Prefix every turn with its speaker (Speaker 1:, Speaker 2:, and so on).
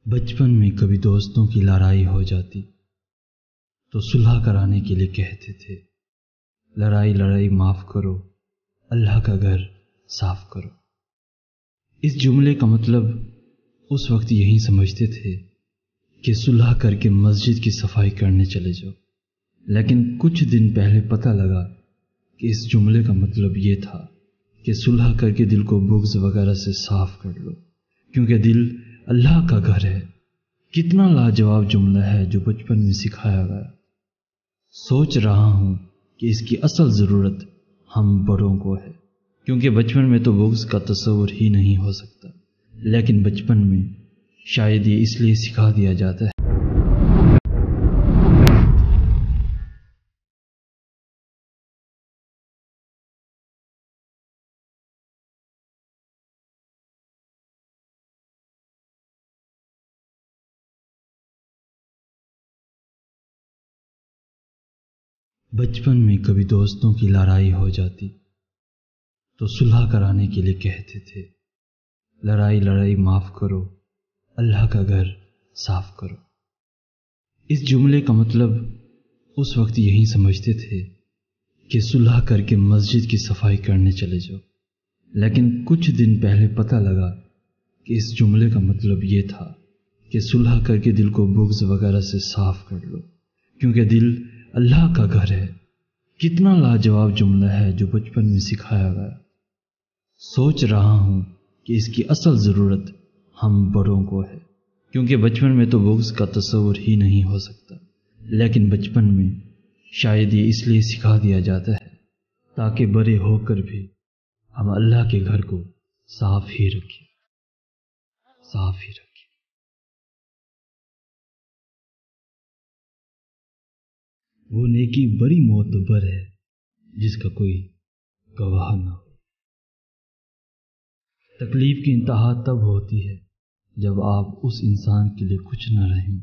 Speaker 1: بچپن میں کبھی دوستوں کی لڑائی ہو جاتی تو صلح کرانے کے لیے کہتے تھے، لڑائی معاف کرو، اللہ کا گھر صاف کرو۔ اس جملے کا مطلب اس وقت یہی سمجھتے تھے کہ صلح کر کے مسجد کی صفائی کرنے چلے جاؤ، لیکن کچھ دن پہلے پتہ لگا کہ اس جملے کا مطلب یہ تھا کہ صلح کر کے دل کو بغض وغیرہ سے صاف کر لو، کیونکہ دل اللہ کا گھر ہے۔ کتنا لاجواب جملہ ہے جو بچپن میں سکھایا گیا۔ سوچ رہا ہوں کہ اس کی اصل ضرورت ہم بڑوں کو ہے، کیونکہ بچپن میں تو بغض کا تصور ہی نہیں ہو سکتا، لیکن بچپن میں شاید یہ اس لیے سکھا دیا جاتا ہے بچپن میں کبھی دوستوں کی لڑائی ہو جاتی تو صلح کرانے کے لیے کہتے تھے، لڑائی معاف کرو، اللہ کا گھر صاف کرو۔ اس جملے کا مطلب اس وقت یہی سمجھتے تھے کہ صلح کر کے مسجد کی صفائی کرنے چلے جاؤ، لیکن کچھ دن پہلے پتہ لگا کہ اس جملے کا مطلب یہ تھا کہ صلح کر کے دل کو بغض وغیرہ سے صاف کر لو، کیونکہ دل اللہ کا گھر ہے۔ کتنا لاجواب جملہ ہے جو بچپن میں سکھایا گیا۔ سوچ رہا ہوں کہ اس کی اصل ضرورت ہم بڑوں کو ہے، کیونکہ بچپن میں تو بغض کا تصور ہی نہیں ہو سکتا، لیکن بچپن میں شاید یہ اس لیے سکھا دیا جاتا ہے تاکہ بڑے ہو کر بھی ہم اللہ کے گھر کو صاف ہی رکھیں۔ وہ نیکی بڑی معتبر ہے جس کا کوئی گواہ نہ ہو۔ تکلیف کی انتہا تب ہوتی ہے جب آپ اس انسان کے لیے کچھ نہ رہیں۔